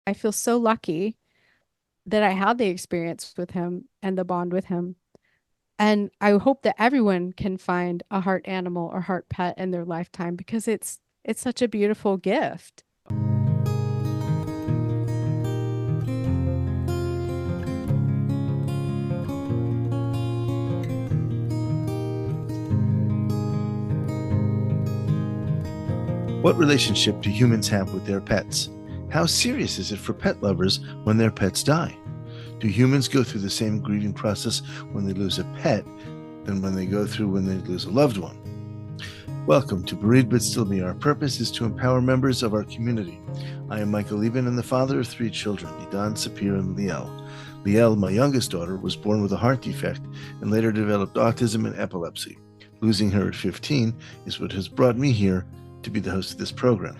I feel so lucky that I had the experience with him and the bond with him. And I hope that everyone can find a heart animal or heart pet in their lifetime because it's such a beautiful gift. What relationship do humans have with their pets? How serious is it for pet lovers when their pets die? Do humans go through the same grieving process when they lose a pet than when they go through when they lose a loved one? Welcome to Bereaved But Still Me. Our purpose is to empower members of our community. I am Michael Liben and the father of 3 children, Idan, Sapir, and Liel. Liel, my youngest daughter, was born with a heart defect and later developed autism and epilepsy. Losing her at 15 is what has brought me here to be the host of this program.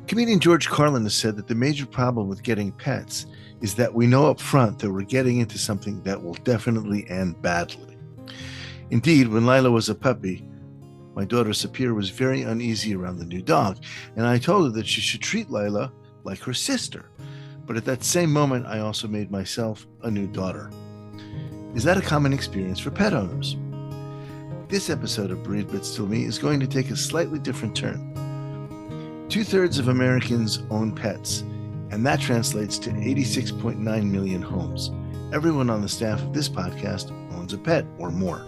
Comedian George Carlin has said that the major problem with getting pets is that we know up front that we're getting into something that will definitely end badly. Indeed, when Lila was a puppy, my daughter Sapir was very uneasy around the new dog, and I told her that she should treat Lila like her sister. But at that same moment, I also made myself a new daughter. Is that a common experience for pet owners? This episode of Bereaved But Still Me is going to take a slightly different turn. 2/3 of Americans own pets, and that translates to 86.9 million homes. Everyone on the staff of this podcast owns a pet or more.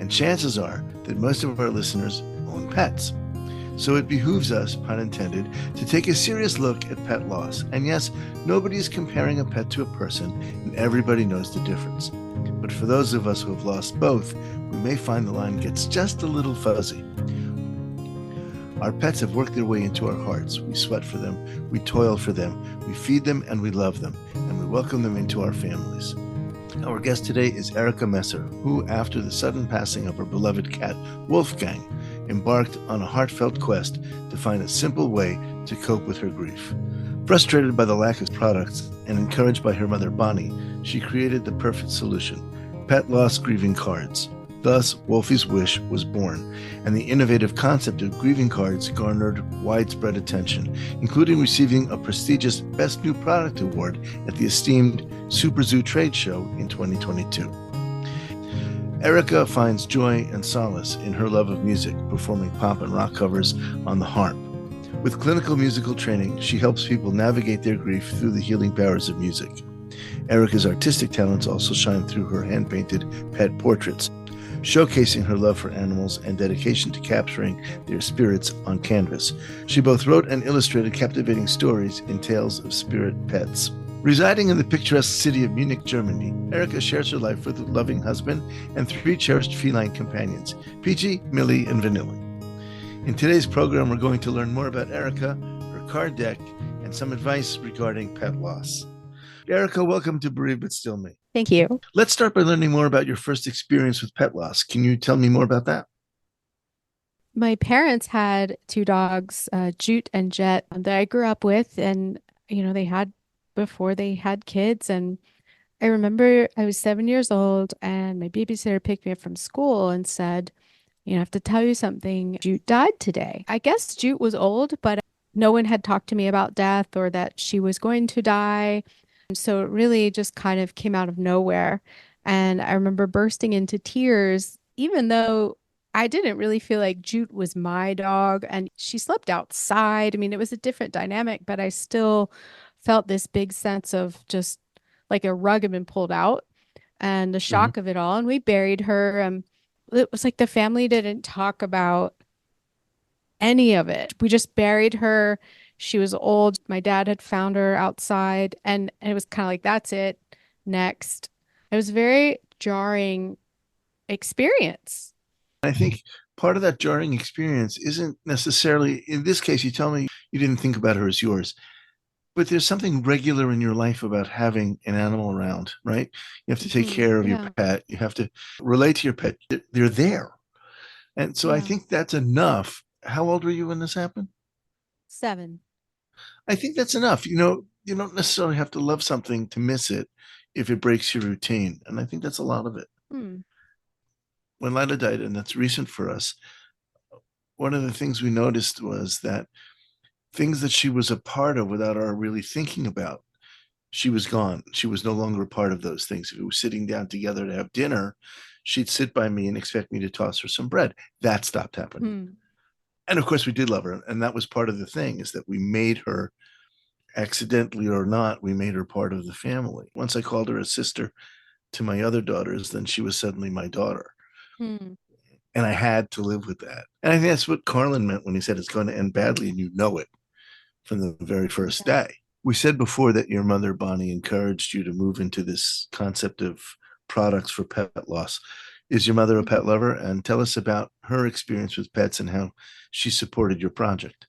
And chances are that most of our listeners own pets. So it behooves us, pun intended, to take a serious look at pet loss. And yes, nobody is comparing a pet to a person, and everybody knows the difference. But for those of us who have lost both, we may find the line gets just a little fuzzy. Our pets have worked their way into our hearts. We sweat for them, we toil for them, we feed them, and we love them, and we welcome them into our families. Our guest today is Erica Messer, who, after the sudden passing of her beloved cat, Wolfgang, embarked on a heartfelt quest to find a simple way to cope with her grief. Frustrated by the lack of products and encouraged by her mother, Bonnie, she created the perfect solution: pet loss grieving cards. Thus, Wolfie's Wish was born, and the innovative concept of grieving cards garnered widespread attention, including receiving a prestigious Best New Product Award at the esteemed Super Zoo Trade Show in 2022. Erica finds joy and solace in her love of music, performing pop and rock covers on the harp. With clinical musical training, she helps people navigate their grief through the healing powers of music. Erica's artistic talents also shine through her hand-painted pet portraits, showcasing her love for animals and dedication to capturing their spirits on canvas. She both wrote and illustrated captivating stories in tales of spirit pets. Residing in the picturesque city of Munich, Germany, Erica shares her life with a loving husband and 3 cherished feline companions, Peachy, Millie, and Vanilli. In today's program, we're going to learn more about Erica, her card deck, and some advice regarding pet loss. Erica, welcome to Bereaved But Still Me. Thank you. Let's start by learning more about your first experience with pet loss. Can you tell me more about that? My parents had 2 dogs, Jute and Jet, that I grew up with, and they had before they had kids. And I remember I was 7 years old, and my babysitter picked me up from school and said, I have to tell you something. Jute died today. I guess Jute was old, but no one had talked to me about death or that she was going to die. So it really just kind of came out of nowhere. And I remember bursting into tears, even though I didn't really feel like Jute was my dog and she slept outside. I mean, it was a different dynamic, but I still felt this big sense of just like a rug had been pulled out and the Mhm. shock of it all. And we buried her. It was like the family didn't talk about any of it. We just buried her. She was old. My dad had found her outside, and it was kind of like, that's it. Next. It was a very jarring experience. I think part of that jarring experience isn't necessarily, in this case, you tell me you didn't think about her as yours, but there's something regular in your life about having an animal around, right? You have to take care of your Yeah. pet. You have to relate to your pet. They're there. And so I Yeah. think that's enough. How old were you when this happened? 7. I think that's enough. You don't necessarily have to love something to miss it if it breaks your routine. And I think that's a lot of it. Hmm. When Lila died, and that's recent for us, one of the things we noticed was that things that she was a part of without our really thinking about. She was gone. She was no longer a part of those things. If we were sitting down together to have dinner, she'd sit by me and expect me to toss her some bread. That stopped happening. Hmm. And of course, we did love her. And that was part of the thing, is that we made her, accidentally or not, we made her part of the family. Once I called her a sister to my other daughters, then she was suddenly my daughter. Hmm. And I had to live with that. And I think that's what Carlin meant when he said it's going to end badly, and you know it from the very first Yeah. day. We said before that your mother, Bonnie, encouraged you to move into this concept of products for pet loss. Is your mother a Mhm. pet lover? And tell us about her experience with pets and how she supported your project.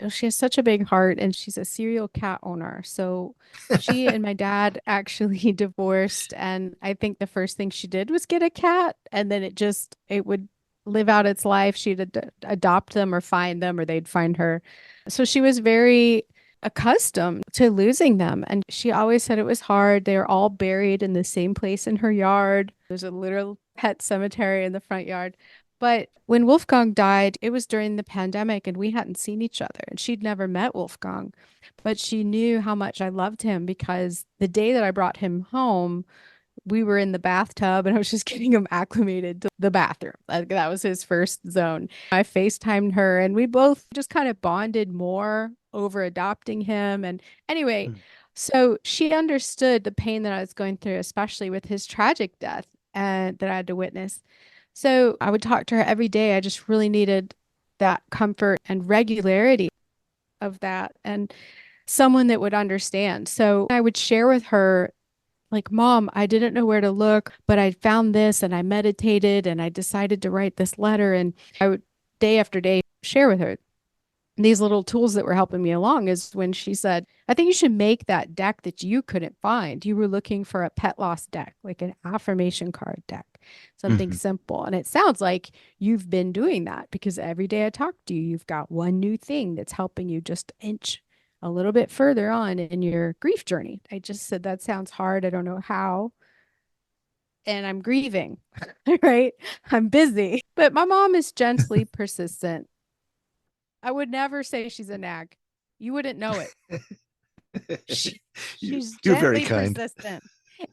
Oh, she has such a big heart and she's a serial cat owner. So she and my dad actually divorced. And I think the first thing she did was get a cat. And then it would live out its life. She'd adopt them or find them or they'd find her. So she was very accustomed to losing them. And she always said it was hard. They were all buried in the same place in her yard. There's a literal pet cemetery in the front yard. But when Wolfgang died, it was during the pandemic and we hadn't seen each other. And she'd never met Wolfgang, but she knew how much I loved him because the day that I brought him home, we were in the bathtub and I was just getting him acclimated to the bathroom. Like that was his first zone. I FaceTimed her and we both just kind of bonded more over adopting him. And anyway, so she understood the pain that I was going through, especially with his tragic death and that I had to witness. So I would talk to her every day. I just really needed that comfort and regularity of that and someone that would understand. So I would share with her like, Mom, I didn't know where to look, but I found this and I meditated and I decided to write this letter. And I would day after day share with her these little tools that were helping me along is when she said, I think you should make that deck that you couldn't find. You were looking for a pet loss deck, like an affirmation card deck, something Mm-hmm. simple. And it sounds like you've been doing that because every day I talk to you, you've got one new thing that's helping you just inch a little bit further on in your grief journey. I just said, that sounds hard. I don't know how. And I'm grieving, right? I'm busy. But my mom is gently persistent. I would never say she's a nag. You wouldn't know it. She's You're very gently kind. persistent.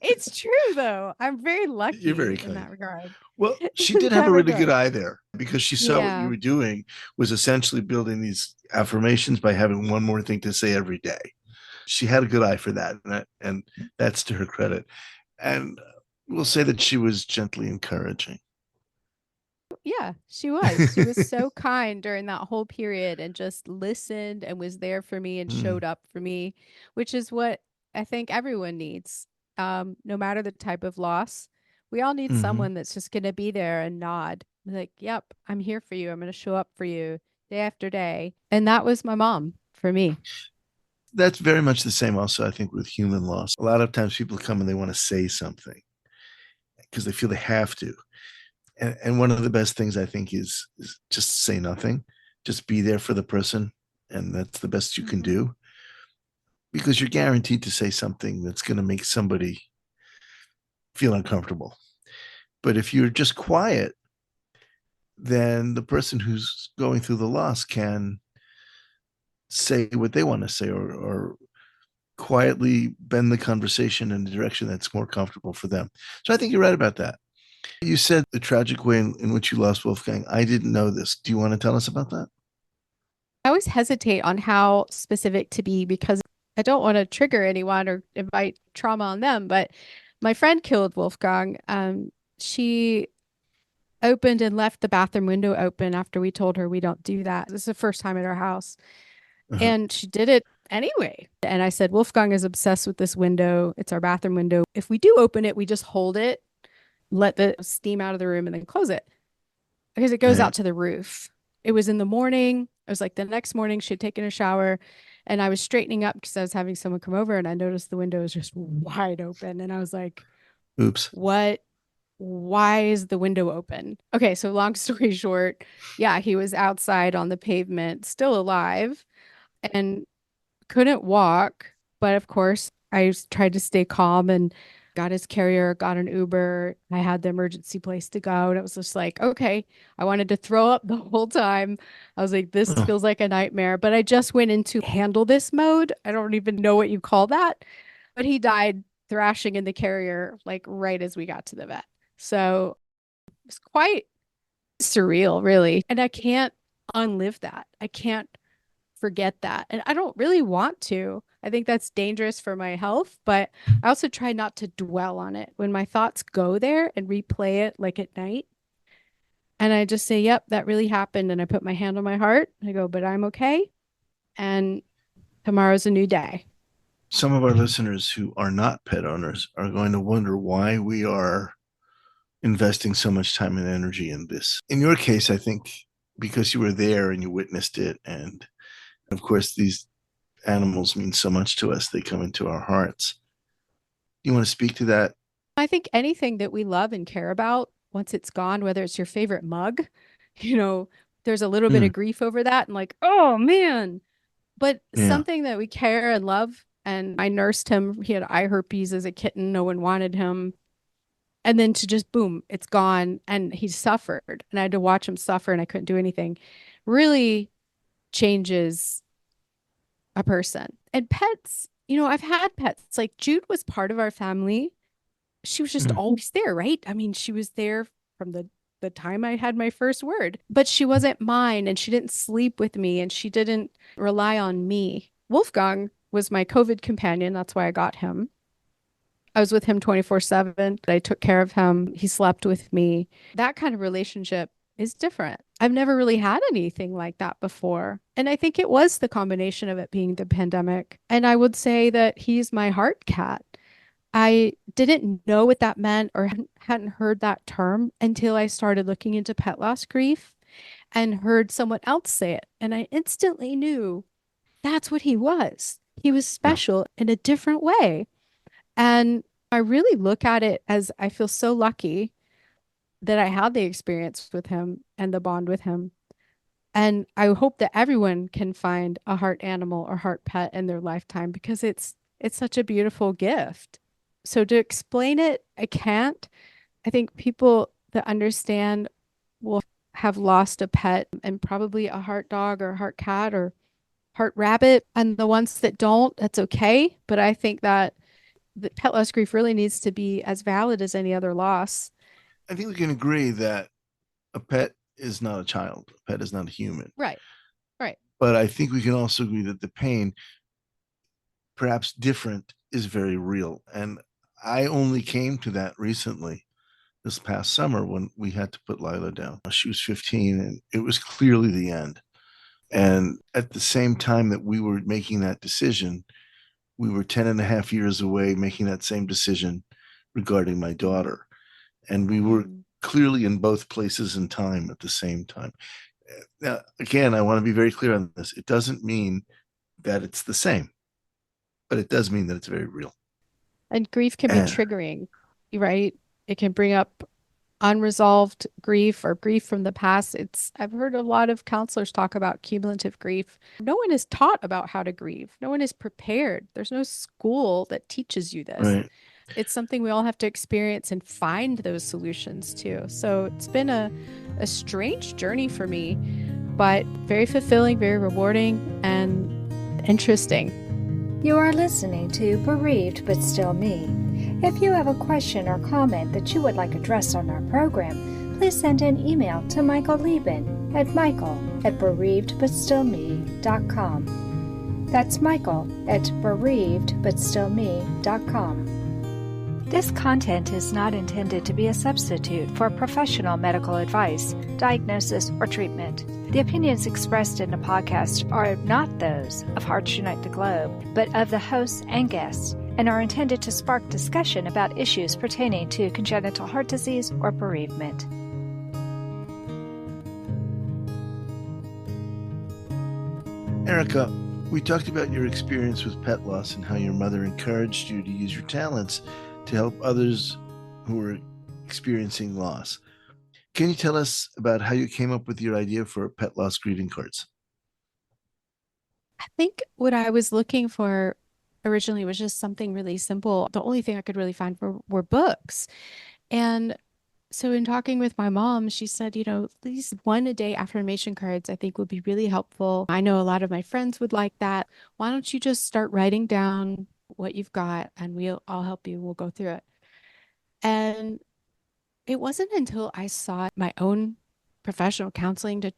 It's true though. I'm very You're very lucky in kind. that regard. Well, she In did have that a really good regard. eye there because she saw what you Yeah. were doing was essentially building these affirmations by having one more thing to say every day. She had a good eye for that, and that's to her credit. And we'll say that she was gently encouraging. Yeah, she was. She was so kind during that whole period and just listened and was there for me and Mm, showed up for me, which is what I think everyone needs. No matter the type of loss, we all need hmm. someone that's just going to be there and nod. Like, yep, I'm here for you. I'm going to show up for you day after day. And that was my mom for me. That's very much the same, also, I think, with human loss. A lot of times people come and they want to say something because they feel they have to. And one of the best things I think is just say nothing, just be there for the person. And that's the best you can Mhm. do because you're guaranteed to say something that's going to make somebody feel uncomfortable. But if you're just quiet, then the person who's going through the loss can say what they want to say, or quietly bend the conversation in a direction that's more comfortable for them. So I think you're right about that. You said the tragic way in which you lost Wolfgang. I didn't know this. Do you want to tell us about that? I always hesitate on how specific to be because I don't want to trigger anyone or invite trauma on them. But my friend killed Wolfgang. She opened and left the bathroom window open after we told her we don't do that. This is the first time at our house. Uh-huh. And she did it anyway. And I said, Wolfgang is obsessed with this window. It's our bathroom window. If we do open it, we just hold it, let the steam out of the room, and then close it because it goes Right. out to the roof. It was in the morning. It was like the next morning she had taken a shower and I was straightening up because I was having someone come over and I noticed the window was just wide open. And I was like, Oops. what? Why is the window open? Okay, so long story short, yeah, he was outside on the pavement, still alive, and couldn't walk. But of course, tried to stay calm and got his carrier, got an Uber. I had the emergency place to go. And it was just like, okay, I wanted to throw up the whole time. I was like, this Oh, feels like a nightmare. But I just went into handle this mode. I don't even know what you call that. But he died thrashing in the carrier, like right as we got to the vet. So it's quite surreal, really. And I can't unlive that. I can't forget that. And I don't really want to. I think that's dangerous for my health, but I also try not to dwell on it. When my thoughts go there and replay it like at night, and I just say, yep, that really happened. And I put my hand on my heart. I go, but I'm okay. And tomorrow's a new day. some of our listeners who are not pet owners are going to wonder why we are investing so much time and energy in this. In your case, I think because you were there and you witnessed it, and of course, these animals mean so much to us, they come into our hearts. You want to speak to that? I think anything that we love and care about, once it's gone, whether it's your favorite mug, you know, there's a little bit Mm, of grief over that and like, oh man, but yeah, something that we care and love. And I nursed him. He had eye herpes as a kitten. No one wanted him. And then to just boom, it's gone. And he suffered. And I had to watch him suffer and I couldn't do anything. Really changes a person. And pets, I've had pets. Like Jude was part of our family. She was just mm, always there, right? I mean, she was there from the time I had my first word, but she wasn't mine and she didn't sleep with me and she didn't rely on me. Wolfgang was my COVID companion. That's why I got him. I was with him 24/7. I took care of him. He slept with me. That kind of relationship is different. I've never really had anything like that before. And I think it was the combination of it being the pandemic. And I would say that he's my heart cat. I didn't know what that meant or hadn't heard that term until I started looking into pet loss grief and heard someone else say it. And I instantly knew that's what he was. He was yeah. special in a different way. And I really look at it as I feel so lucky that I had the experience with him and the bond with him. And I hope that everyone can find a heart animal or heart pet in their lifetime because it's such a beautiful gift. So to explain it, I can't. I think people that understand will have lost a pet and probably a heart dog or a heart cat or heart rabbit. And the ones that don't, that's okay. But I think that the pet loss grief really needs to be as valid as any other loss. I think we can agree that a pet is not a child, a pet is not a human. Right, right. But I think we can also agree that the pain, perhaps different, is very real. And I only came to that recently, this past summer, when we had to put Lila down. She was 15 and it was clearly the end. And at the same time that we were making that decision, we were 10 and a half years away making that same decision regarding my Mm, daughter. And we were mm. clearly in both places in time at the same time. Now, again, I want to be very clear on this. It doesn't mean that it's the same, but it does mean that it's very real. And grief can be And triggering, right? It can bring up unresolved grief or grief from the past. I've heard a lot of counselors talk about cumulative grief. No one is taught about how to grieve. No one is prepared. There's no school that teaches you this. right. It's something we all have to experience and find those solutions to. So it's been a strange journey for me, but very fulfilling, very rewarding, and interesting. You are listening to Bereaved But Still Me. If you have a question or comment that you would like addressed on our program, please send an email to Michael Liben at michael@bereavedbutstillme.com. That's Michael at bereavedbutstillme.com. This content is not intended to be a substitute for professional medical advice, diagnosis, or treatment. The opinions expressed in the podcast are not those of Hearts Unite the Globe, but of the hosts and guests, and are intended to spark discussion about issues pertaining to congenital heart disease or bereavement. Erica, we talked about your experience with pet loss and how your mother encouraged you to use your talents to help others who were experiencing loss. Can you tell us about how you came up with your idea for pet loss greeting cards? I think what I was looking for originally was just something really simple. The only thing I could really find were books. And so in talking with my mom, she said, at least one a day affirmation cards I think would be really helpful. I know a lot of my friends would like that. Why don't you just start writing down what you've got and I'll help you. We'll go through it. And it wasn't until I sought my own professional counseling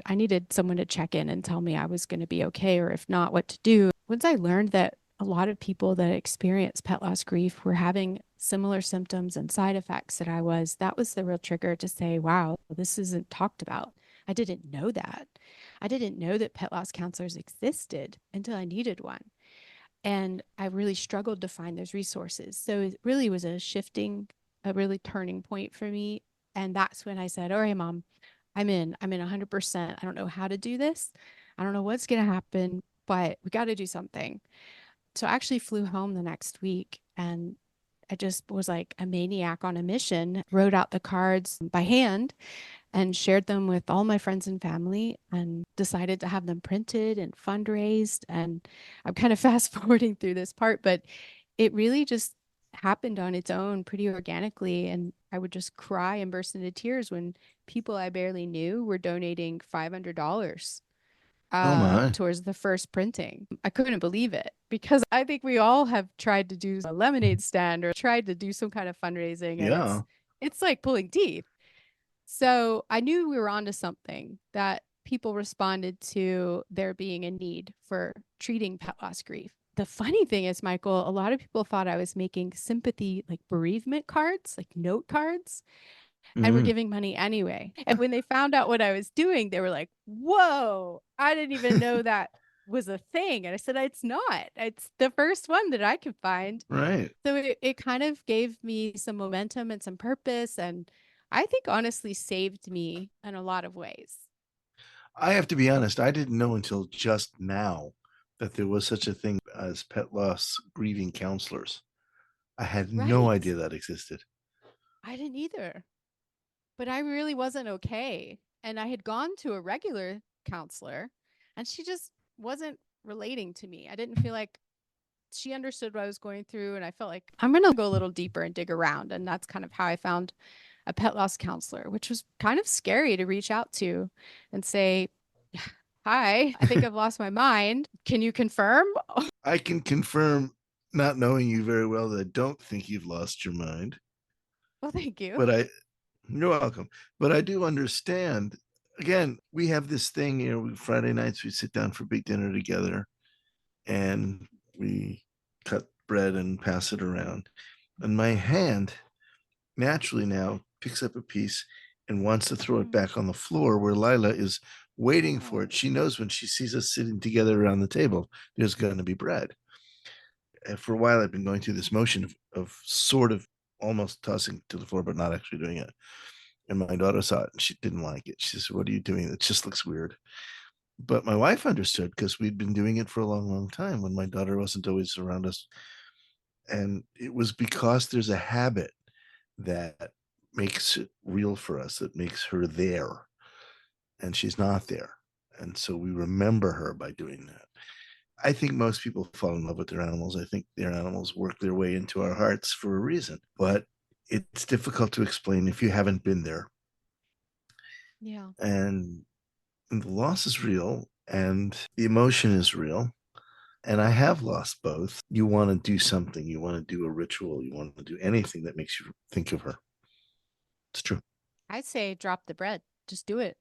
I needed someone to check in and tell me I was going to be okay, or if not, what to do. Once I learned that a lot of people that experience pet loss grief were having similar symptoms and side effects that was the real trigger to say, wow, this isn't talked about. I didn't know that. I didn't know that pet loss counselors existed until I needed one. And I really struggled to find those resources. So it really was a really turning point for me. And that's when I said, all right, mom, I'm in 100%. I don't know how to do this. I don't know what's going to happen, but we got to do something. So I actually flew home the next week and I just was like a maniac on a mission, wrote out the cards by hand and shared them with all my friends and family and decided to have them printed and fundraised. And I'm kind of fast forwarding through this part, but it really just happened on its own pretty organically. And I would just cry and burst into tears when people I barely knew were donating $500 Oh my. towards the first printing. I couldn't believe it because I think we all have tried to do a lemonade stand or tried to do some kind of fundraising, and Yeah. it's like pulling teeth. So I knew we were onto something, that people responded to there being a need for treating pet loss grief. The funny thing is, Michael, a lot of people thought I was making sympathy, like bereavement cards, like note cards, and were Mm. giving money anyway. And when they found out what I was doing, they were like, whoa, I didn't even know that was a thing. And I said, it's not. It's the first one that I could find. Right. So it kind of gave me some momentum and some purpose. And I think honestly saved me in a lot of ways. I have to be honest, I didn't know until just now that there was such a thing as pet loss grieving counselors. I had no Right. idea that existed. I didn't either, but I really wasn't okay. And I had gone to a regular counselor and she just wasn't relating to me. I didn't feel like she understood what I was going through. And I felt like I'm going to go a little deeper and dig around. And that's kind of how I found a pet loss counselor, which was kind of scary to reach out to and say, hi, I think I've lost my mind. Can you confirm? I can confirm, not knowing you very well, that I don't think you've lost your mind. Well, thank you. But you're welcome. But I do understand. Again, we have this thing, Friday nights we sit down for big dinner together and we cut bread and pass it around. And my hand naturally now picks up a piece and wants to throw it Mm. back on the floor where Lila is waiting for it. Oh, She knows when she sees us sitting together around the table, there's going to be bread. And for a while, I've been going through this motion of sort of almost tossing to the floor, but not actually doing it. And my daughter saw it and she didn't like it. She said, "What are you doing? It just looks weird." But my wife understood because we'd been doing it for a long, long time when my daughter wasn't always around us. And it was because there's a habit that makes it real for us, that makes her there. And she's not there. And so we remember her by doing that. I think most people fall in love with their animals. I think their animals work their way into our hearts for a reason. But it's difficult to explain if you haven't been there. yeah. And the loss is real and the emotion is real. And I have lost both. You want to do something, you want to do a ritual, you want to do anything that makes you think of her. It's true. I say drop the bread. Just do it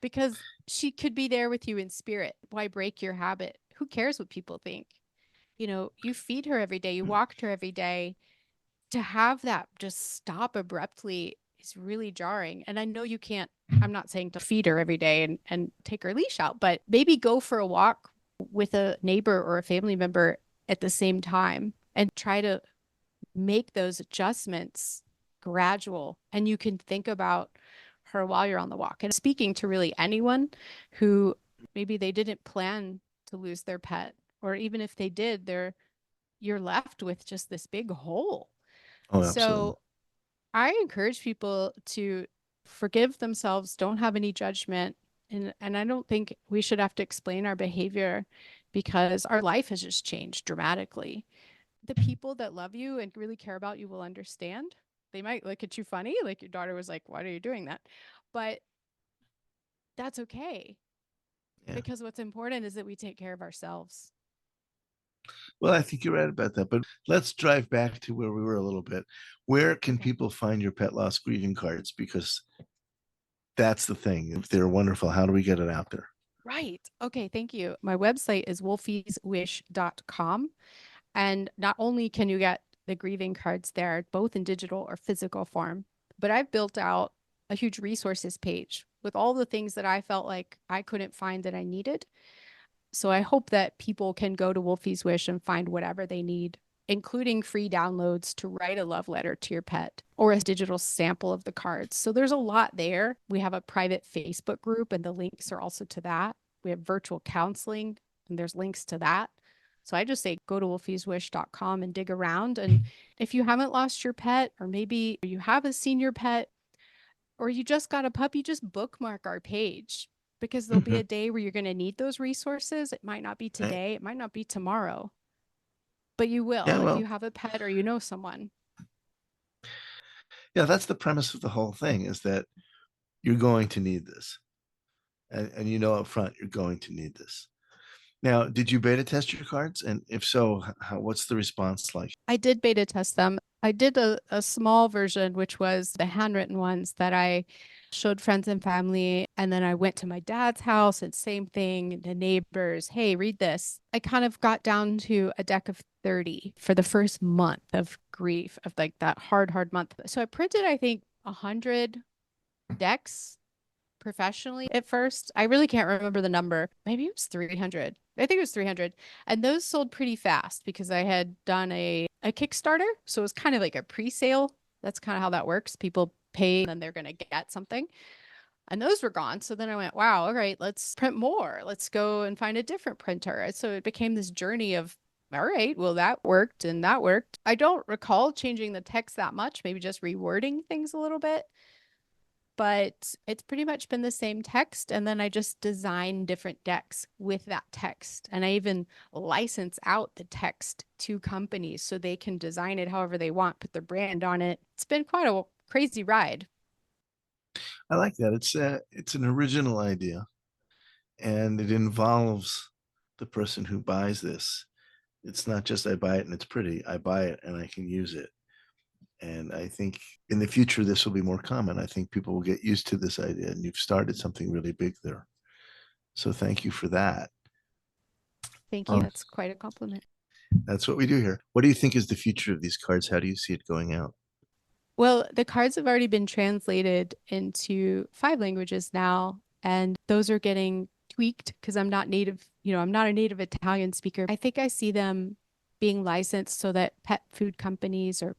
because she could be there with you in spirit. Why break your habit? Who cares what people think? You feed her every day, you walked her every day. To have that just stop abruptly is really jarring. And I know you can't, I'm not saying to feed her every day and take her leash out, but maybe go for a walk with a neighbor or a family member at the same time and try to make those adjustments gradual. And you can think about her while you're on the walk. And speaking to really anyone who maybe they didn't plan to lose their pet, or even if they did, you're left with just this big hole. Oh, absolutely. So I encourage people to forgive themselves, don't have any judgment. And I don't think we should have to explain our behavior because our life has just changed dramatically. The people that love you and really care about you will understand. They might look at you funny, like your daughter was like, "Why are you doing that?" But that's okay, Yeah. because what's important is that we take care of ourselves. Well, I think you're right about that. But let's drive back to where we were a little bit. Where can Okay. people find your pet loss grieving cards? Because that's the thing. If they're wonderful, how do we get it out there? Right. Okay. Thank you. My website is wolfieswish.com. And not only can you get the grieving cards there, both in digital or physical form, but I've built out a huge resources page with all the things that I felt like I couldn't find that I needed. So I hope that people can go to Wolfie's Wish and find whatever they need, including free downloads to write a love letter to your pet or a digital sample of the cards. So there's a lot there. We have a private Facebook group, and the links are also to that. We have virtual counseling, and there's links to that. So I just say go to wolfieswish.com and dig around. And if you haven't lost your pet, or maybe you have a senior pet, or you just got a puppy, just bookmark our page, because there'll be Mhm. a day where you're going to need those resources. It might not be Right. today, it might not be tomorrow, but you will Yeah, if well, you have a pet or you know someone. yeah, that's the premise of the whole thing is that you're going to need this. And you know up front you're going to need this. Now, did you beta test your cards? And if so, what's the response like? I did beta test them. I did a small version, which was the handwritten ones that I showed friends and family. And then I went to my dad's house and same thing, the neighbors, hey, read this. I kind of got down to a deck of 30 for the first month of grief, of like that hard month. So I printed, I think, 100 decks professionally at first. I really can't remember the number. Maybe it was 300. I think it was 300. And those sold pretty fast because I had done a Kickstarter. So it was kind of like a pre-sale. That's kind of how that works. People pay and then they're going to get something. And those were gone. So then I went, wow, all right, let's print more. Let's go and find a different printer. And so it became this journey of, all right, well, that worked and that worked. I don't recall changing the text that much, maybe just rewording things a little bit, but it's pretty much been the same text. And then I just design different decks with that text. And I even license out the text to companies so they can design it however they want, put their brand on it. It's been quite a crazy ride. I like that. It's an original idea, and it involves the person who buys this. It's not just I buy it and it's pretty. I buy it and I can use it. And I think in the future this will be more common. I think people will get used to this idea, and you've started something really big there. So thank you for that. Thank you. Um, That's quite a compliment. that's what we do here. What do you think is the future of these cards? How do you see it going out? Well, the cards have already been translated into 5 languages now, and those are getting tweaked because I'm not native, I'm not a native Italian speaker. I think I see them being licensed so that pet food companies or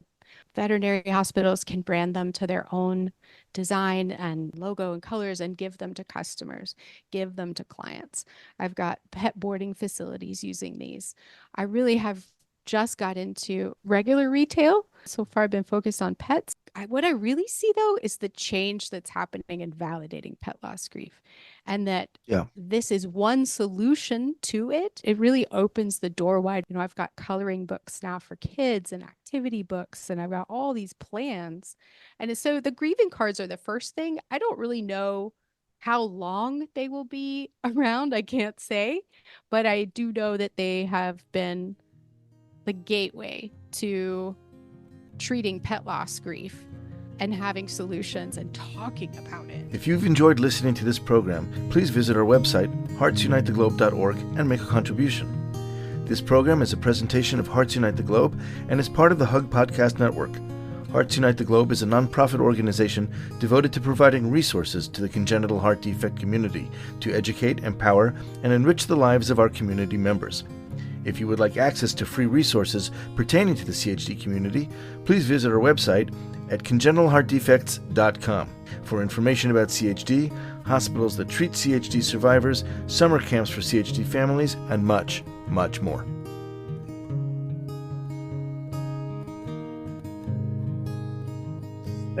veterinary hospitals can brand them to their own design and logo and colors and give them to customers, give them to clients. I've got pet boarding facilities using these. I really have just got into regular retail. So far, I've been focused on pets. What I really see though is the change that's happening in validating pet loss grief, and that Yeah. this is one solution to it. It really opens the door wide. I've got coloring books now for kids and activity books, and I've got all these plans. And so the grieving cards are the first thing. I don't really know how long they will be around. I can't say, but I do know that they have been the gateway to treating pet loss grief and having solutions and talking about it. If you've enjoyed listening to this program, please visit our website, heartsunitetheglobe.org, and make a contribution. This program is a presentation of Hearts Unite the Globe and is part of the Hug Podcast Network. Hearts Unite the Globe is a nonprofit organization devoted to providing resources to the congenital heart defect community to educate, empower, and enrich the lives of our community members. If you would like access to free resources pertaining to the CHD community, please visit our website at congenitalheartdefects.com for information about CHD, hospitals that treat CHD survivors, summer camps for CHD families, and much, much more.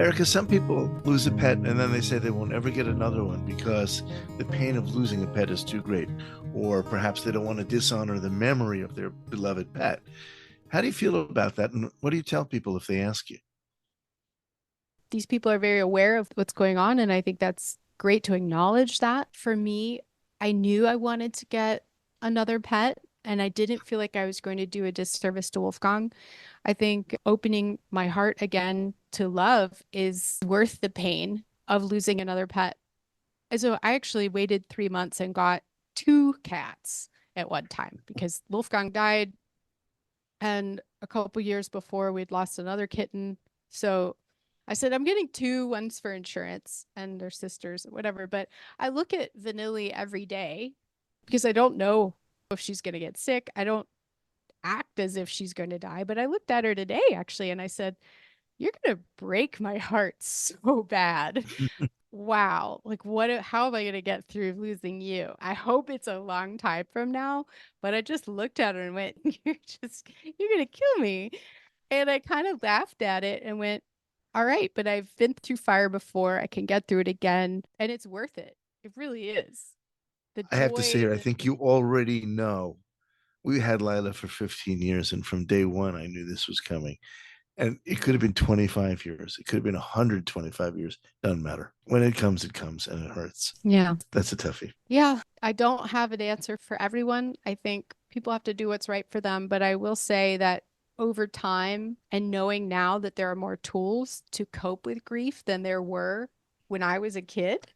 Erica, some people lose a pet and then they say they won't ever get another one because the pain of losing a pet is too great, or perhaps they don't want to dishonor the memory of their beloved pet. How do you feel about that? And what do you tell people if they ask you? These people are very aware of what's going on, and I think that's great to acknowledge that. For me, I knew I wanted to get another pet, and I didn't feel like I was going to do a disservice to Wolfgang. I think opening my heart again to love is worth the pain of losing another pet. And so I actually waited 3 months and got two cats at one time because Wolfgang died, and a couple years before we'd lost another kitten. So I said, I'm getting two, one's for insurance and their sisters, whatever. But I look at Vanilli every day because I don't know if she's going to get sick. I don't act as if she's going to die. But I looked at her today, actually, and I said, you're going to break my heart so bad. Wow. Like, how am I going to get through losing you? I hope it's a long time from now. But I just looked at her and went, you're going to kill me. And I kind of laughed at it and went, all right, but I've been through fire before. I can get through it again. And it's worth it. It really is. The I have to say joy, here, I think you already know. We had Lila for 15 years, and from day one, I knew this was coming. And it could have been 25 years. It could have been 125 years. Doesn't matter. When it comes, and it hurts. Yeah. That's a toughie. Yeah. I don't have an answer for everyone. I think people have to do what's right for them. But I will say that over time and knowing now that there are more tools to cope with grief than there were when I was a kid,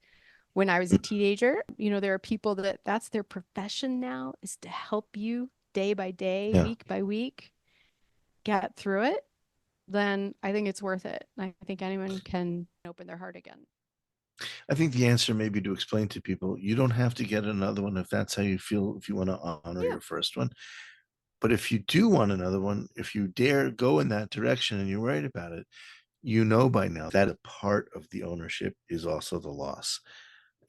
when I was a teenager, there are people that's their profession now, is to help you day by day, Yeah. week by week, get through it. Then I think it's worth it. I think anyone can open their heart again. I think the answer may be to explain to people you don't have to get another one if that's how you feel, if you want to honor your first one. But if you do want another one, if you dare go in that direction and you're worried about it, you know by now that a part of the ownership is also the loss.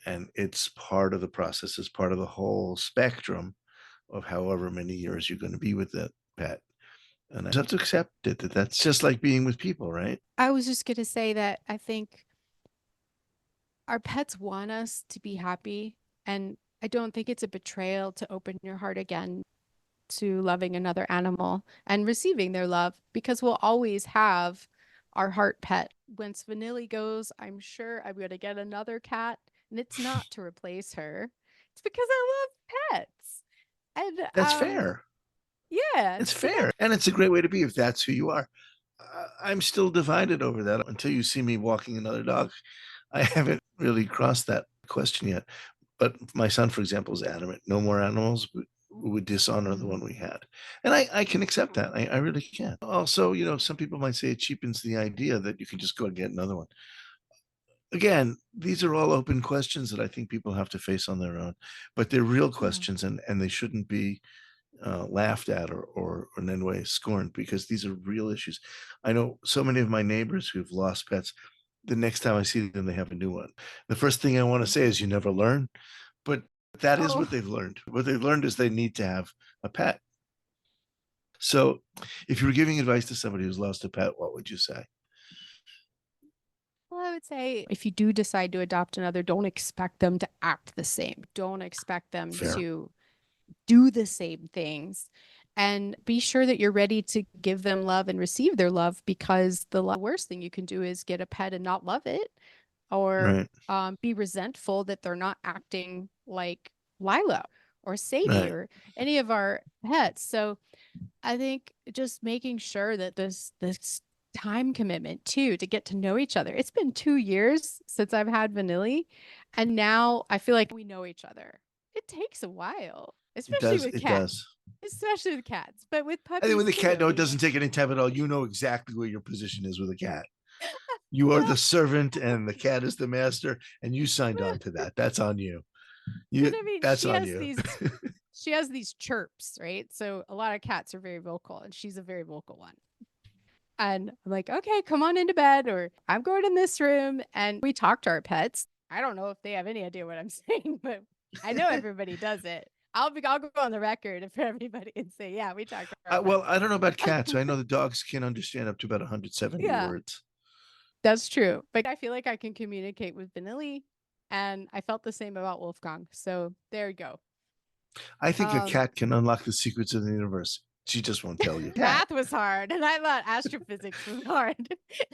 And it's part of the process, it's part of the whole spectrum of however many years you're going to be with that pet. And I just have to accept it, that's just like being with people, right? I was just going to say that I think our pets want us to be happy. And I don't think it's a betrayal to open your heart again to loving another animal and receiving their love, because we'll always have our heart pet. Once Vanilli goes, I'm sure I'm going to get another cat. And it's not to replace her, it's because I love pets. And That's fair. yeah, It's so fair. And it's a great way to be if that's who you are. I'm still divided over that until you see me walking another dog. I haven't really crossed that question yet. But my son, for example, is adamant no more animals would dishonor the one we had. And I can accept that. I really can. Also, some people might say it cheapens the idea that you can just go and get another one. Again, these are all open questions that I think people have to face on their own, but they're real questions, and they shouldn't be laughed at or in any way scorned, because these are real issues. I know so many of my neighbors who've lost pets. The next time I see them, they have a new one. The first thing I want to say is, you never learn, but that is what they've learned. What they've learned is they need to have a pet. So if you were giving advice to somebody who's lost a pet, what would you say? Well, I would say if you do decide to adopt another, don't expect them to act the same. Don't expect them Fair. to do the same things, and be sure that you're ready to give them love and receive their love, because the worst thing you can do is get a pet and not love it, or Right. be resentful that they're not acting like Lila or Sadie Right. or any of our pets. So I think just making sure that this time commitment too, to get to know each other. It's been 2 years since I've had Vanilli, and now I feel like we know each other. It takes a while, It especially does. with It cats. does. Especially with cats, but with I think puppies with a cat, no, too, it doesn't take any time at all. You know exactly where your position is with a cat. You are Well, the servant and the cat is the master, and you signed on to that. That's on you. but I mean, That's on you. she has these chirps, right? So a lot of cats are very vocal, and she's a very vocal one. And I'm like, okay, come on into bed, or I'm going in this room. And we talk to our pets. I don't know if they have any idea what I'm saying, but I know everybody does it. I'll go on the record for everybody and say, yeah, we talk to our Well, pets. I don't know about cats. I know the dogs can understand up to about 170 Yeah. words. That's true. But I feel like I can communicate with Vanilli, and I felt the same about Wolfgang. So there you go. I think a cat can unlock the secrets of the universe. She just won't tell you. Math was hard, and I thought astrophysics was hard.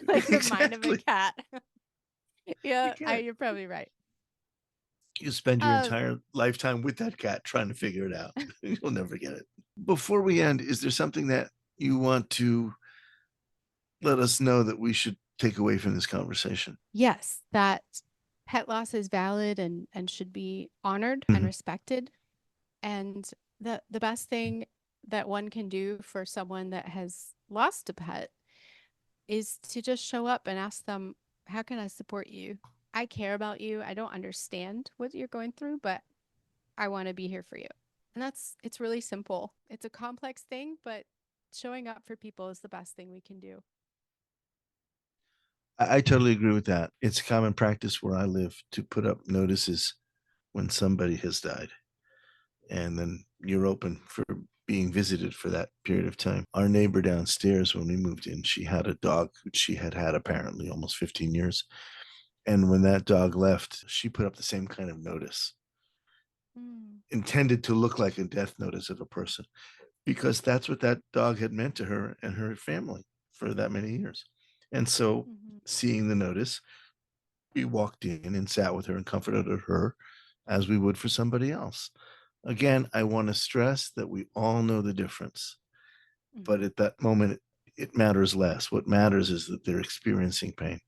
Like the mind of a cat. Yeah, you're probably right. You spend your entire lifetime with that cat trying to figure it out. You'll never get it. Before we end, is there something that you want to let us know that we should take away from this conversation? Yes, that pet loss is valid and should be honored and respected. And the best thing that one can do for someone that has lost a pet is to just show up and ask them, how can I support you? I care about you. I don't understand what you're going through, but I want to be here for you. And it's really simple. It's a complex thing, but showing up for people is the best thing we can do. I totally agree with that. It's a common practice where I live to put up notices when somebody has died. And then you're open for being visited for that period of time. Our neighbor downstairs, when we moved in, she had a dog which she had apparently almost 15 years. And when that dog left, she put up the same kind of notice, intended to look like a death notice of a person, because that's what that dog had meant to her and her family for that many years. And so seeing the notice, we walked in and sat with her and comforted her as we would for somebody else. Again, I want to stress that we all know the difference, but at that moment, it matters less. What matters is that they're experiencing pain.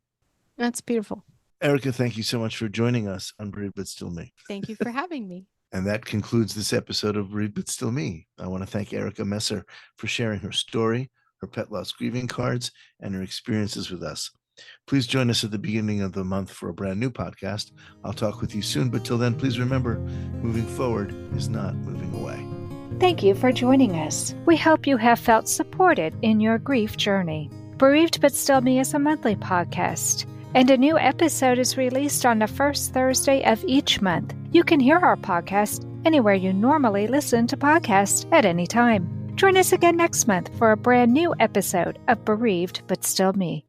That's beautiful. Erica, thank you so much for joining us on Bereaved But Still Me. Thank you for having me. And that concludes this episode of Bereaved But Still Me. I want to thank Erica Messer for sharing her story, her pet loss grieving cards, and her experiences with us. Please join us at the beginning of the month for a brand new podcast. I'll talk with you soon, but till then, please remember, moving forward is not moving away. Thank you for joining us. We hope you have felt supported in your grief journey. Bereaved But Still Me is a monthly podcast, and a new episode is released on the first Thursday of each month. You can hear our podcast anywhere you normally listen to podcasts at any time. Join us again next month for a brand new episode of Bereaved But Still Me.